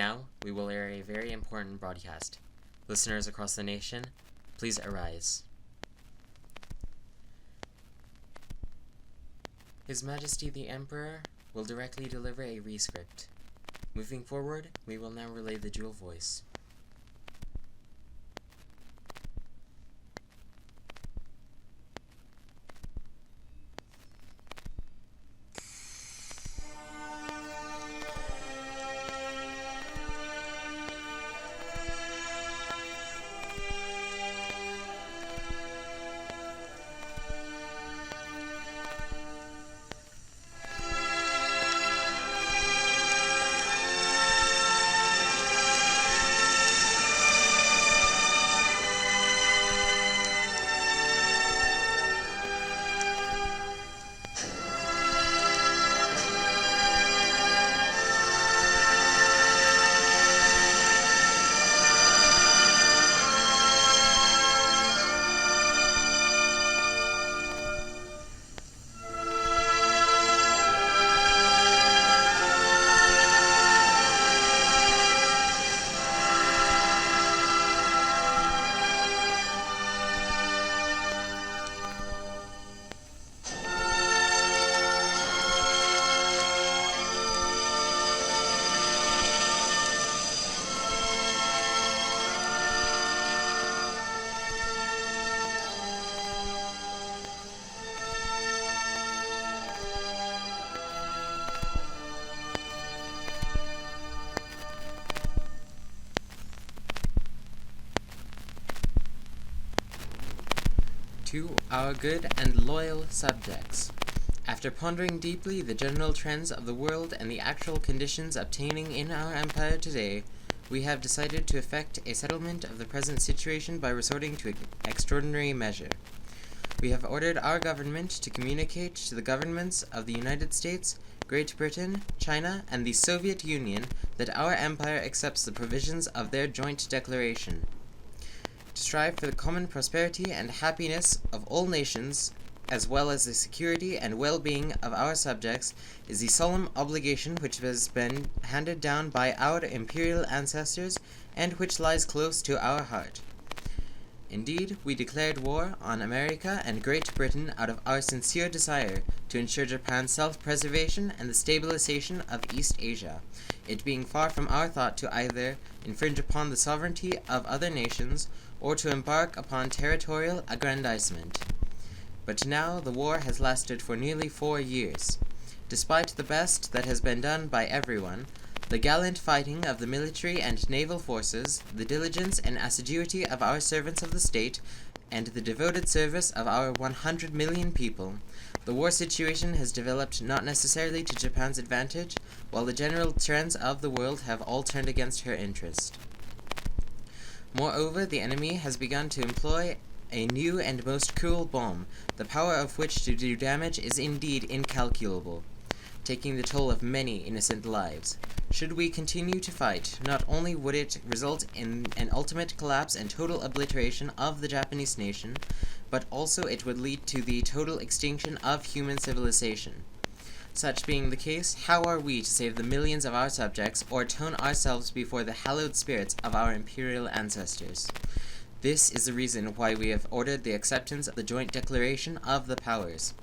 Now, we will air a very important broadcast. Listeners across the nation, please arise. His Majesty the Emperor will directly deliver a rescript. Moving forward, we will now relay the dual voice. To our good and loyal subjects, after pondering deeply the general trends of the world and the actual conditions obtaining in our empire today, we have decided to effect a settlement of the present situation by resorting to an extraordinary measure. We have ordered our government to communicate to the governments of the United States, Great Britain, China, and the Soviet Union that our empire accepts the provisions of their joint declaration. To strive for the common prosperity and happiness of all nations, as well as the security and well-being of our subjects, is the solemn obligation which has been handed down by our imperial ancestors and which lies close to our heart. Indeed, we declared war on America and Great Britain out of our sincere desire to ensure Japan's self-preservation and the stabilization of East Asia, it being far from our thought to either infringe upon the sovereignty of other nations or to embark upon territorial aggrandizement. But now the war has lasted for nearly 4 years. Despite the best that has been done by everyone, the gallant fighting of the military and naval forces, the diligence and assiduity of our servants of the state, and the devoted service of our 100 million people, the war situation has developed not necessarily to Japan's advantage, while the general trends of the world have all turned against her interest. Moreover, the enemy has begun to employ a new and most cruel bomb, the power of which to do damage is indeed incalculable, taking the toll of many innocent lives. Should we continue to fight, not only would it result in an ultimate collapse and total obliteration of the Japanese nation, but also it would lead to the total extinction of human civilization. Such being the case, how are we to save the millions of our subjects or atone ourselves before the hallowed spirits of our imperial ancestors? This is the reason why we have ordered the acceptance of the joint declaration of the powers.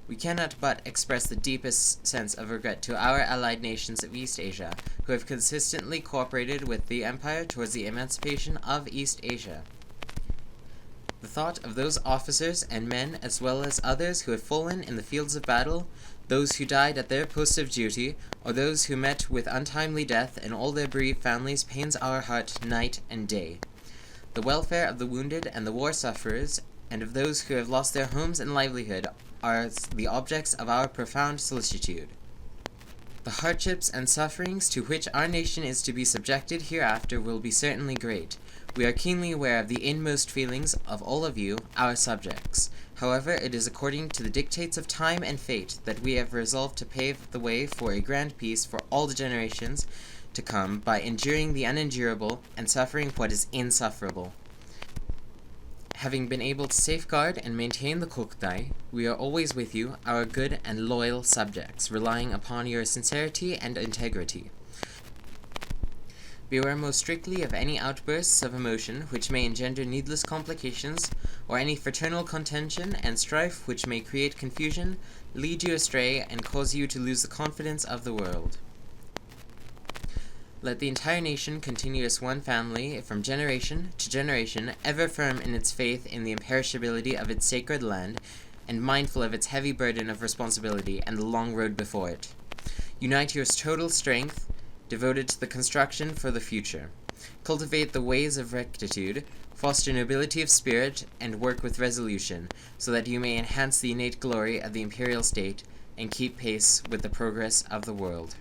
We cannot but express the deepest sense of regret to our allied nations of East Asia, who have consistently cooperated with the Empire towards the emancipation of East Asia. The thought of those officers and men, as well as others who have fallen in the fields of battle, those who died at their posts of duty, or those who met with untimely death and all their bereaved families pains our heart night and day. The welfare of the wounded and the war sufferers, and of those who have lost their homes and livelihood, are the objects of our profound solicitude. The hardships and sufferings to which our nation is to be subjected hereafter will be certainly great. We are keenly aware of the inmost feelings of all of you, our subjects. However, it is according to the dictates of time and fate that we have resolved to pave the way for a grand peace for all the generations to come by enduring the unendurable and suffering what is insufferable. Having been able to safeguard and maintain the kokutai, we are always with you, our good and loyal subjects, relying upon your sincerity and integrity. Beware most strictly of any outbursts of emotion which may engender needless complications, or any fraternal contention and strife which may create confusion, lead you astray, and cause you to lose the confidence of the world. Let the entire nation continue as one family, from generation to generation, ever firm in its faith in the imperishability of its sacred land, and mindful of its heavy burden of responsibility and the long road before it. Unite your total strength, devoted to the construction for the future. Cultivate the ways of rectitude, foster nobility of spirit, and work with resolution, so that you may enhance the innate glory of the imperial state and keep pace with the progress of the world.